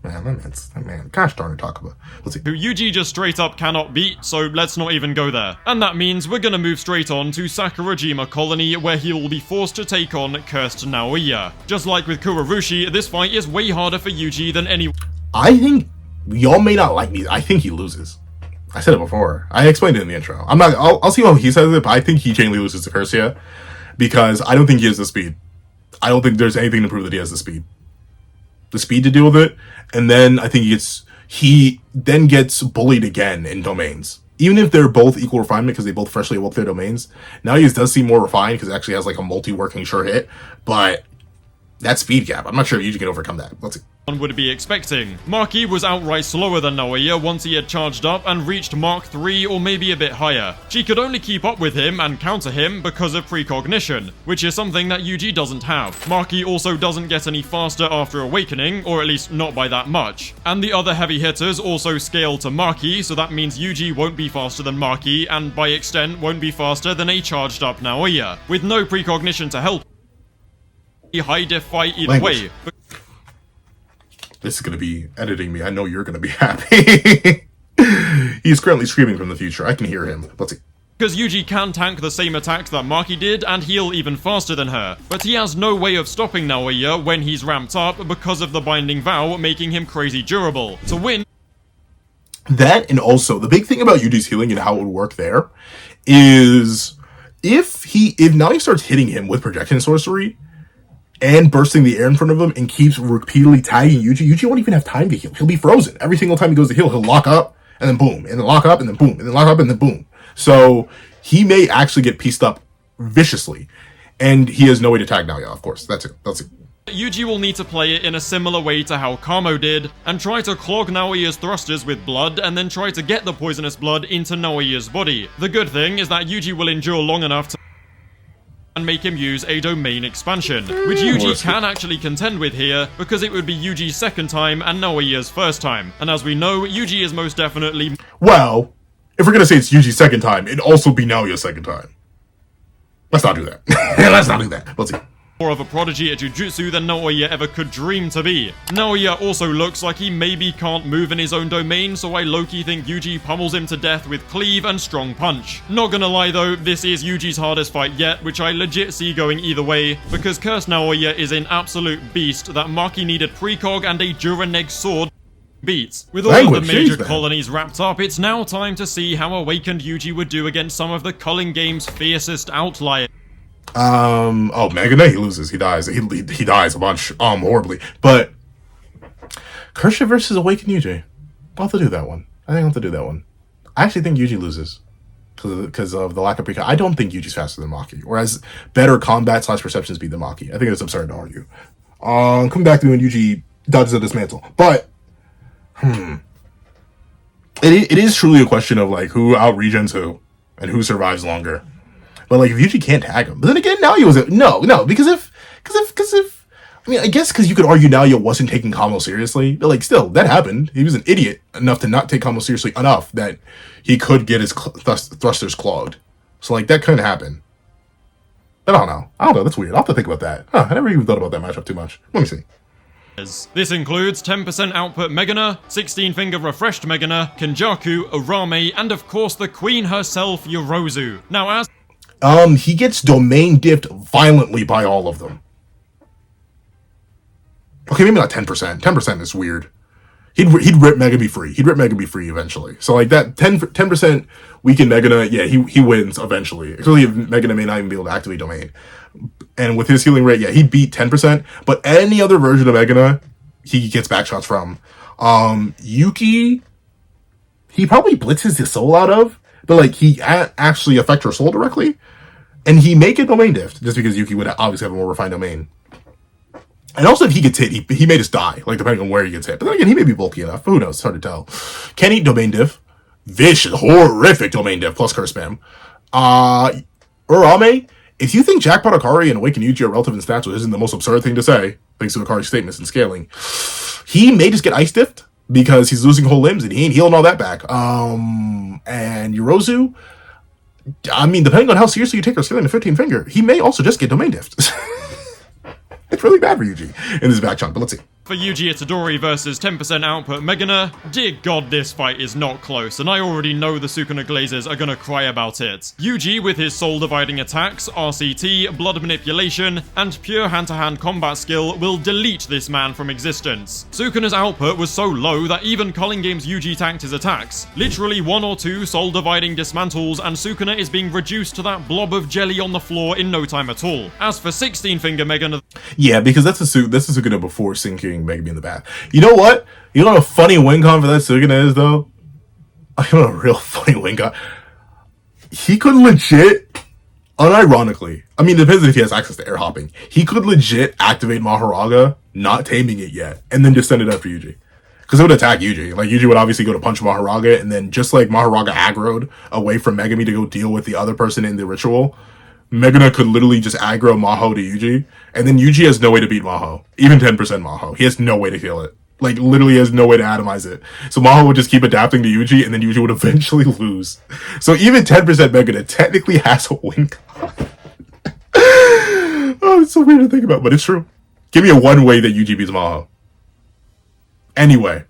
Man, gosh darn it, Takaba. Let's see. Who Yuji just straight up cannot beat, so let's not even go there. And that means we're gonna move straight on to Sakurajima Colony, where he will be forced to take on Cursed Naoya. Just like with Kurorushi, this fight is way harder for Yuji than any... I think, y'all may not like me, I think he loses. I said it before. I explained it in the intro. I'll see how he says it, but I think he genuinely loses to Cursia. Because I don't think he has the speed. I don't think there's anything to prove that he has the speed to deal with it. And then I think he then gets bullied again in domains. Even if they're both equal refinement because they both freshly awoke their domains. Now he does seem more refined because it actually has like a multi-working sure hit. But that speed gap, I'm not sure if Yuji can overcome that. Let's see. Would be expecting. Maki was outright slower than Naoya once he had charged up and reached Mark 3 or maybe a bit higher. She could only keep up with him and counter him because of precognition, which is something that Yuji doesn't have. Maki also doesn't get any faster after awakening, or at least not by that much. And the other heavy hitters also scale to Maki, so that means Yuji won't be faster than Maki, and by extent won't be faster than a charged up Naoya. With no precognition to help, a high def fight either way. This is going to be editing me. I know you're going to be happy. He's currently screaming from the future. I can hear him. Let's see. Because Yuji can tank the same attacks that Maki did and heal even faster than her. But he has no way of stopping Naoya when he's ramped up because of the Binding Vow making him crazy durable. To win... That, and also, the big thing about Yuji's healing and how it would work there is if now he starts hitting him with projection sorcery and bursting the air in front of him and keeps repeatedly tagging Yuji won't even have time to heal. He'll be frozen. Every single time he goes to heal, he'll lock up and then boom, and then lock up and then boom, and then lock up and then boom. So he may actually get pieced up viciously, and he has no way to tag Naoya, of course. That's it. Yuji will need to play it in a similar way to how Kamo did, and try to clog Naoya's thrusters with blood, and then try to get the poisonous blood into Naoya's body. The good thing is that Yuji will endure long enough to and make him use a domain expansion, which Yuji can actually contend with here, because it would be Yuji's second time and Naoya's first time. And as we know, Yuji is most definitely... Well, if we're gonna say it's Yuji's second time, it'd also be Naoya's second time. Let's not do that. Let's not do that. Let's see. More of a prodigy at Jujutsu than Naoya ever could dream to be. Naoya also looks like he maybe can't move in his own domain, so I low-key think Yuji pummels him to death with cleave and strong punch. Not gonna lie though, this is Yuji's hardest fight yet, which I legit see going either way, because Cursed Naoya is an absolute beast that Maki needed precog and a Duraneg sword beats. With all of the major colonies wrapped up, it's now time to see how Awakened Yuji would do against some of the Culling game's fiercest outliers. Megane, he loses. He dies. He dies a bunch, horribly. But Kersha versus Awakened Yuji. I'll have to do that one. I think I'll have to do that one. I actually think Yuji loses because of the lack of precog. I don't think Yuji's faster than Maki, or has better combat / perception speed than Maki. I think it's absurd to argue. Coming back to when Yuji dodges a dismantle, but it is truly a question of like who out regens who and who survives longer. But like if Yuji can't tag him, but then again, Naoya was no, because if I mean, I guess because you could argue Naoya wasn't taking Kamo seriously, but like still that happened. He was an idiot enough to not take Kamo seriously enough that he could get his thrusters clogged. So like that couldn't happen. But I don't know. That's weird. I'll have to think about that. I never even thought about that matchup too much. Let me see. This includes 10% output Megana, 16-finger refreshed Megana, Kenjaku, Urame, and of course the queen herself, Yorozu. Now as he gets domain diffed violently by all of them. Okay, maybe not 10%. 10% is weird. He'd rip Megami free. He'd rip Megami free eventually. So like that 10% weaken Megana, yeah, he wins eventually. Clearly Megana may not even be able to activate domain. And with his healing rate, yeah, he'd beat 10%. But any other version of Megana, he gets backshots from. Yuki, he probably blitzes his soul out of, but like he actually affect her soul directly. And he may get domain diffed, just because Yuki would obviously have a more refined domain. And also if he gets hit, he may just die, like depending on where he gets hit. But then again, he may be bulky enough. Who knows? It's hard to tell. Can eat domain diff. Vicious, horrific domain diff plus curse spam. Urame, if you think Jackpot Akari and Awaken Yuji are relative in stats, which isn't the most absurd thing to say, thanks to Akari's statements and scaling, he may just get ice diffed because he's losing whole limbs and he ain't healing all that back. And Yorozu, I mean, depending on how seriously you take her scaling to 15 finger, he may also just get domain diffed. It's really bad for Yuji in this back chunk, but let's see. For Yuji Itadori versus 10% output Megana, dear god this fight is not close, and I already know the Sukuna Glazers are gonna cry about it. Yuji with his soul dividing attacks, RCT, blood manipulation, and pure hand-to-hand combat skill will delete this man from existence. Sukuna's output was so low that even Culling Game's Yuji tanked his attacks. Literally 1 or 2 soul dividing dismantles, and Sukuna is being reduced to that blob of jelly on the floor in no time at all. As for 16-finger Megana... Yeah, because that's a Sukuna before sinking Megami in the bath. You know what? You know what a funny win con for that Sukuna is, though? I know a real funny win con. He could legit, unironically, I mean, it depends if he has access to air hopping. He could legit activate Maharaga, not taming it yet, and then just send it up for Yuji. Because it would attack Yuji. Like, Yuji would obviously go to punch Maharaga, and then just like Maharaga aggroed away from Megami to go deal with the other person in the ritual, Megana could literally just aggro Maho to Yuji, and then Yuji has no way to beat Maho. Even 10% Maho. He has no way to kill it. Like, literally has no way to atomize it. So Maho would just keep adapting to Yuji, and then Yuji would eventually lose. So even 10% Megana technically has a win. Oh, it's so weird to think about, but it's true. Give me a one way that Yuji beats Maho. Any way.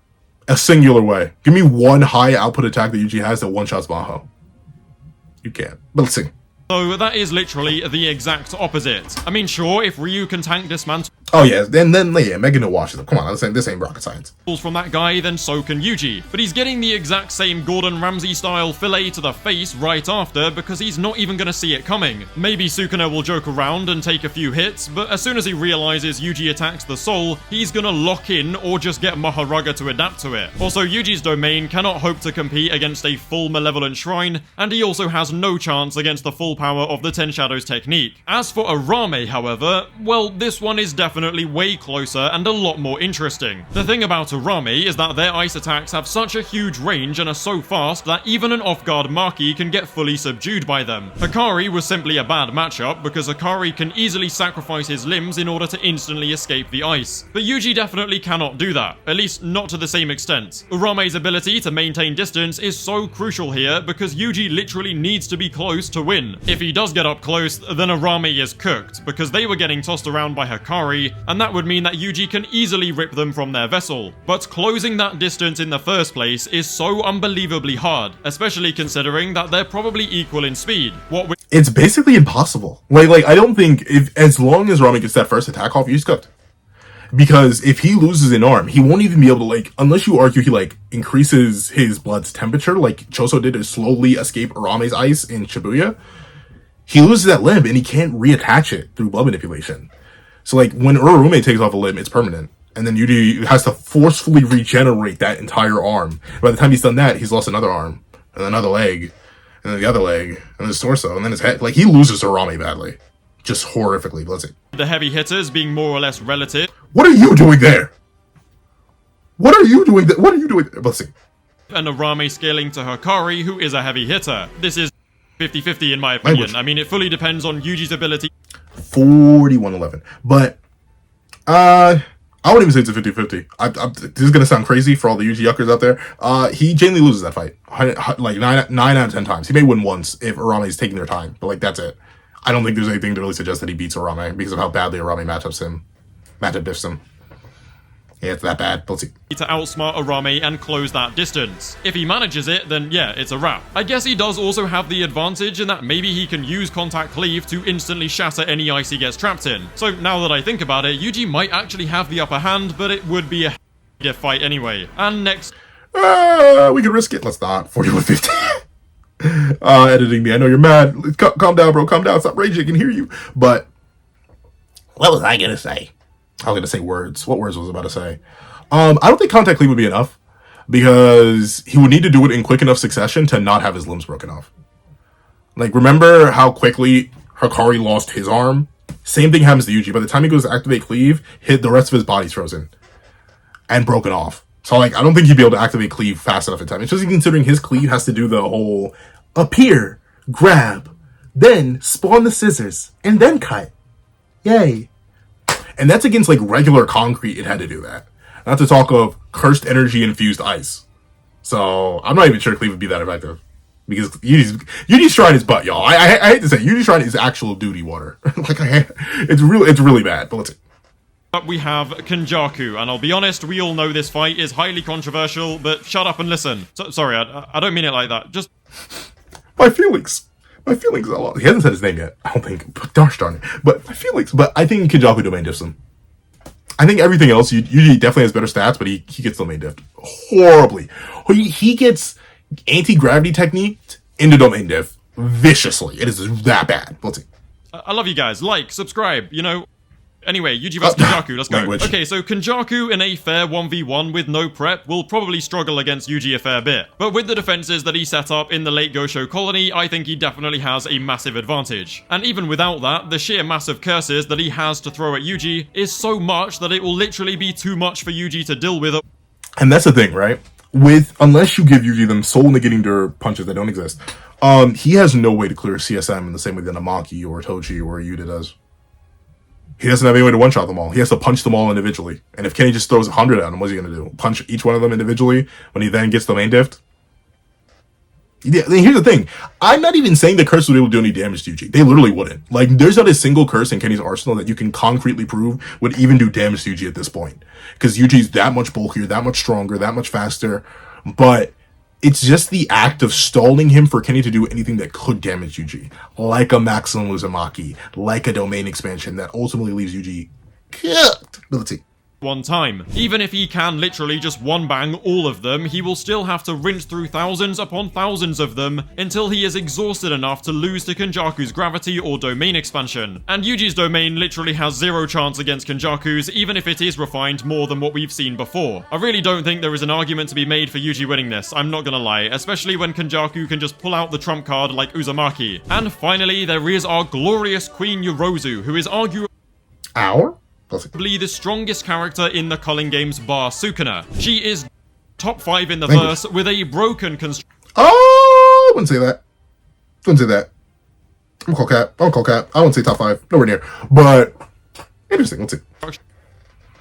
A singular way. Give me one high output attack that Yuji has that one-shots Maho. You can't. But let's see. So that is literally the exact opposite. I mean, sure, if Ryu can tank dismantle Oh yeah, then yeah, Mega no washes up. Come on, this ain't rocket science. from that guy, then so can Yuji. But he's getting the exact same Gordon Ramsay style fillet to the face right after because he's not even gonna see it coming. Maybe Sukuna will joke around and take a few hits, but as soon as he realizes Yuji attacks the soul, he's gonna lock in or just get Maharaga to adapt to it. Also, Yuji's domain cannot hope to compete against a full Malevolent Shrine, and he also has no chance against the full power of the Ten Shadows technique. As for Arame, however, well, this one is definitely way closer and a lot more interesting. The thing about Arame is that their ice attacks have such a huge range and are so fast that even an off-guard Maki can get fully subdued by them. Hikari was simply a bad matchup because Hikari can easily sacrifice his limbs in order to instantly escape the ice. But Yuji definitely cannot do that, at least not to the same extent. Urame's ability to maintain distance is so crucial here because Yuji literally needs to be close to win. If he does get up close, then Arame is cooked because they were getting tossed around by Hikari, and that would mean that Yuji can easily rip them from their vessel. But closing that distance in the first place is so unbelievably hard, especially considering that they're probably equal in speed. It's basically impossible. Like I don't think as long as Rami gets that first attack off, he's cooked. Because if he loses an arm, he won't even be able to, unless you argue he increases his blood's temperature, like Choso did to slowly escape Arame's ice in Shibuya. He loses that limb and he can't reattach it through blood manipulation. So when Urume takes off a limb, it's permanent. And then Yuji has to forcefully regenerate that entire arm. By the time he's done that, he's lost another arm, and another leg, and then the other leg, and his torso, and then his head. He loses Arame badly. Just horrifically. Let's see. The heavy hitters being more or less relative. What are you doing there? What are you doing there? What are you doing there? Let's see. And Arame scaling to Hikari, who is a heavy hitter. This is 50-50 in my opinion. Language. I mean, it fully depends on Yuji's ability. 41-11. But, I wouldn't even say it's a 50-50. This is going to sound crazy for all the Yuji yuckers out there. He genuinely loses that fight. 9 out of 10 times. He may win once if Arame is taking their time. But, that's it. I don't think there's anything to really suggest that he beats Arame because of how badly Arame matchup diffs him. Yeah, it's that bad. Let's see. To outsmart Arame and close that distance. If he manages it, then yeah, it's a wrap. I guess he does also have the advantage in that maybe he can use Contact Cleave to instantly shatter any ice he gets trapped in. So now that I think about it, Yuji might actually have the upper hand, but it would be a fight anyway. And next... we can risk it. Let's not. 41-50. Editing me. I know you're mad. Calm down, bro. Calm down. Stop raging. I can hear you. But... What was I gonna say? I was going to say words. What words was I about to say? I don't think Contact Cleave would be enough because he would need to do it in quick enough succession to not have his limbs broken off. Remember how quickly Hikari lost his arm? Same thing happens to Yuji. By the time he goes to activate Cleave, the rest of his body's frozen and broken off. So, I don't think he'd be able to activate Cleave fast enough in time. Especially considering his Cleave has to do the whole appear, grab, then spawn the scissors, and then cut. Yay. And that's against regular concrete, it had to do that. Not to talk of cursed energy infused ice. So I'm not even sure Cleave would be that effective. Because Yuji's Shrine is butt, y'all. I hate to say Yuji's Shrine is actual duty water. It's really bad, but let's see. Up we have Kenjaku, and I'll be honest, we all know this fight is highly controversial, but shut up and listen. Sorry, I don't mean it like that. Just... My feelings a lot. He hasn't said his name yet, I don't think. But gosh darn it. But my feelings. But I think Kenjaku domain diffs him. I think everything else, Yuji definitely has better stats, but he gets domain diffed horribly. He gets anti-gravity technique into domain diff viciously. It is that bad. Let's see. I love you guys. Like, subscribe, Anyway, Yuji vs Kenjaku, let's go. Language. Okay, so Kenjaku in a fair 1v1 with no prep will probably struggle against Yuji a fair bit. But with the defenses that he set up in the late Gosho Colony, I think he definitely has a massive advantage. And even without that, the sheer mass of curses that he has to throw at Yuji is so much that it will literally be too much for Yuji to deal with. And that's the thing, right? Unless you give Yuji them soul negating their punches that don't exist, he has no way to clear CSM in the same way that a Maki or a Tochi or a Yuta does. He doesn't have any way to one-shot them all. He has to punch them all individually. And if Kenny just throws 100 at him, what's he going to do? Punch each one of them individually when he then gets the main diff? Yeah, here's the thing. I'm not even saying the curse would be able to do any damage to Yuji. They literally wouldn't. There's not a single curse in Kenny's arsenal that you can concretely prove would even do damage to Yuji at this point. Because Yuji's that much bulkier, that much stronger, that much faster. But it's just the act of stalling him for Kenny to do anything that could damage Yuji, like a Maximum Uzumaki, like a domain expansion that ultimately leaves Yuji cooked. But let's see. One time. Even if he can literally just one bang all of them, he will still have to rinse through thousands upon thousands of them until he is exhausted enough to lose to Kenjaku's gravity or domain expansion. And Yuji's domain literally has zero chance against Kenjaku's, even if it is refined more than what we've seen before. I really don't think there is an argument to be made for Yuji winning this, I'm not gonna lie, especially when Kenjaku can just pull out the trump card like Uzumaki. And finally, there is our glorious Queen Yorozu, who is arguably the strongest character in the Culling games bar Sukuna. She is top 5 in the verse with a broken construction. Oh, I wouldn't say that. Wouldn't say that. I'm call cap. I wouldn't say top 5. Nowhere near. But interesting. Let's see.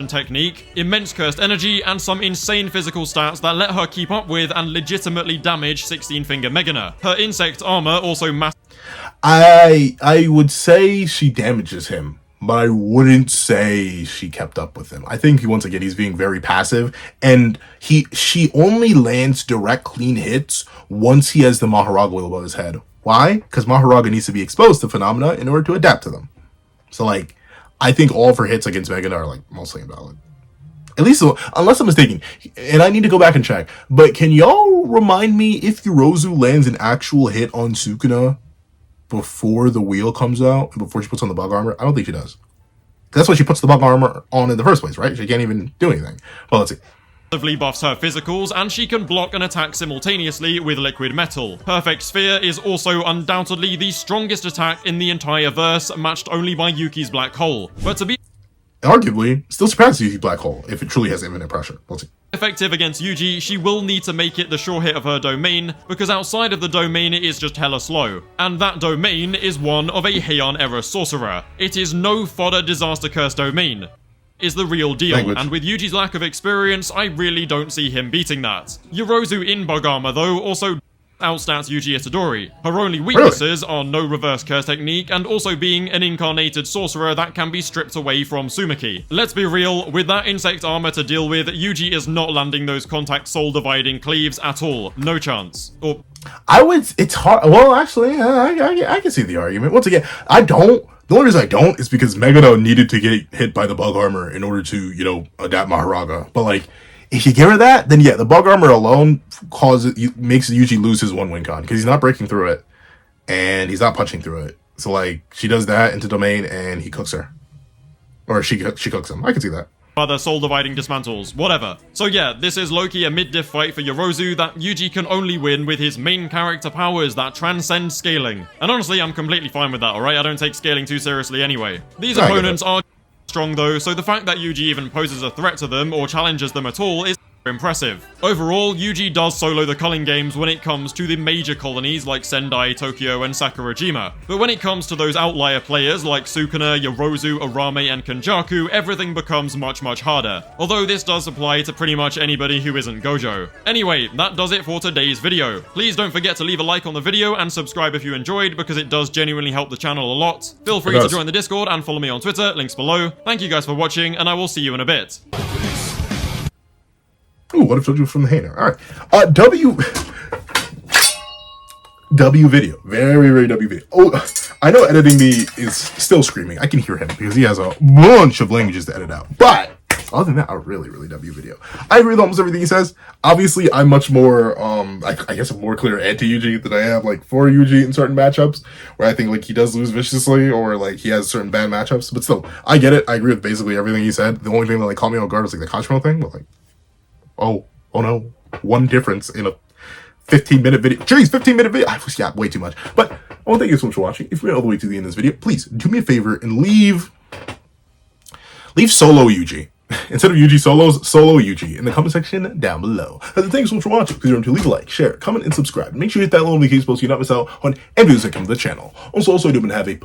Technique, immense cursed energy, and some insane physical stats that let her keep up with and legitimately damage 16-finger Megana. Her insect armor also I would say she damages him, but I wouldn't say she kept up with him. I think once again he's being very passive, and she only lands direct clean hits once he has the Maharaga wheel above his head. Why? Because Maharaga needs to be exposed to phenomena in order to adapt to them. So like, I think all of her hits against Megana are like mostly invalid. At least, unless I'm mistaken, and I need to go back and check. But can y'all remind me if Yorozu lands an actual hit on Sukuna before the wheel comes out and before she puts on the bug armor? I don't think she does. That's why she puts the bug armor on in the first place, right? She can't even do anything. Well, let's see. Buffs her physicals, and she can block and attack simultaneously with liquid metal. Perfect Sphere is also undoubtedly the strongest attack in the entire verse, matched only by Yuki's Black Hole. But to be arguably, still surpasses Yuki's Black Hole if it truly has infinite pressure. Let's see. Effective against Yuji, she will need to make it the sure hit of her domain, because outside of the domain it is just hella slow. And that domain is one of a Heian era sorcerer. It is no fodder disaster curse domain. Is the real deal, and with Yuji's lack of experience, I really don't see him beating that. Yorozu in bug armor though also outstats Yuji Itadori. Her only weaknesses are no reverse curse technique and also being an incarnated sorcerer that can be stripped away from Sumaki. Let's be real, with that insect armor to deal with, Yuji is not landing those contact soul dividing cleaves at all. No chance. Or it's hard. Well, actually, I can see the argument. Once again, I don't. The only reason I don't is because Megano needed to get hit by the bug armor in order to, adapt Maharaga. But like, if you give her that, then yeah, the bug armor alone makes Yuji lose his one win con because he's not breaking through it and he's not punching through it. So like, she does that into domain and he cooks her, or she cooks him. I can see that. Other soul dividing dismantles, whatever. So yeah, this is low-key a mid-diff fight for Yorozu that Yuji can only win with his main character powers that transcend scaling. And honestly, I'm completely fine with that, alright? I don't take scaling too seriously anyway. These opponents are strong though, so the fact that Yuji even poses a threat to them or challenges them at all is impressive. Overall, Yuji does solo the Culling games when it comes to the major colonies like Sendai, Tokyo, and Sakurajima. But when it comes to those outlier players like Sukuna, Yorozu, Arame, and Kenjaku, everything becomes much harder. Although this does apply to pretty much anybody who isn't Gojo. Anyway, that does it for today's video. Please don't forget to leave a like on the video and subscribe if you enjoyed, because it does genuinely help the channel a lot. Feel free to join the Discord and follow me on Twitter, links below. Thank you guys for watching, and I will see you in a bit. Ooh, what if I told you from the hater? All right. W video. Very W video. Oh, I know editing me is still screaming. I can hear him because he has a bunch of languages to edit out. But other than that, a really W video. I agree with almost everything he says. Obviously, I'm much more, I guess I'm more clear anti-Yuji than I am, like, for Yuji in certain matchups, where I think, like, he does lose viciously, or, like, he has certain bad matchups. But still, I get it. I agree with basically everything he said. The only thing that, like, caught me on guard was, like, the Kashimo thing, but, like, oh no, one difference in a 15-minute video. Jeez, 15-minute video. I was way too much. But I want to thank you so much for watching. If you made it all the way to the end of this video, please do me a favor and leave solo Yuji. Instead of Yuji solos, solo Yuji in the comment section down below. And thanks so much for watching. Please remember to leave a like, share, comment, and subscribe. Make sure you hit that little notification bell so you don't miss out on any videos that come to the channel. Also, I do have a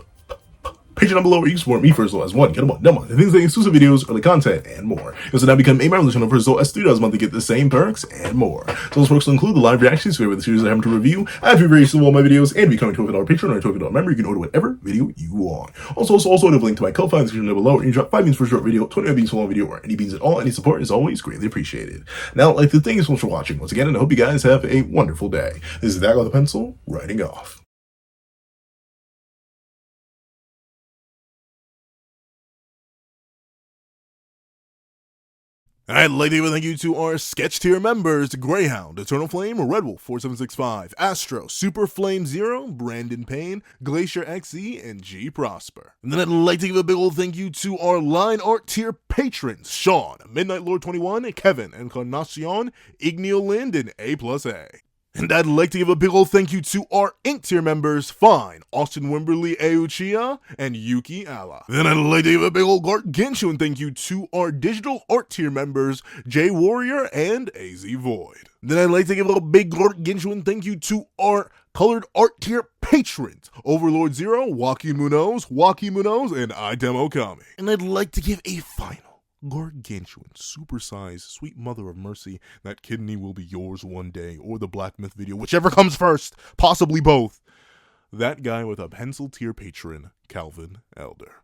Patreon down below where you can support me first as one, get a month, no month, and things like exclusive videos, early content, and more. You also now become a member of the channel for as low as $3 a month to get the same perks and more. So those perks will include the live reactions to the series I have to review, I have very soon all my videos, and becoming a $12 Patreon or a $12 member, you can order whatever video you want. Also, I have a link to my Ko-Fi in the description down below, and you drop 5 beans for a short video, 25 beans for a long video, or any beans at all. Any support is always greatly appreciated. Now, like, thank you so much for watching once again, and I hope you guys have a wonderful day. This is that guy with a pencil, writing off. I'd like to give a thank you to our sketch tier members: Greyhound, Eternal Flame, Red Wolf 4765, Astro, Super Flame Zero, Brandon Payne, Glacier XE, and G Prosper. And then I'd like to give a big old thank you to our line art tier patrons: Sean, Midnight Lord 21, Kevin, Encarnacion, Igneo Lind, and A+A. And I'd like to give a big ol' thank you to our Ink tier members: Fine, Austin Wimberly Euchia, and Yuki Alla. Then I'd like to give a big ol' gargantuan thank you to our digital art tier members: J Warrior and AZ Void. Then I'd like to give a big gargantuan thank you to our colored art tier patrons: Overlord Zero, Waki Munoz, and Item Okami. And I'd like to give a final gargantuan, supersized, sweet mother of mercy, that kidney will be yours one day, or the Black Myth video, whichever comes first, possibly both. That guy with a pencil tier patron, Calvin Elder.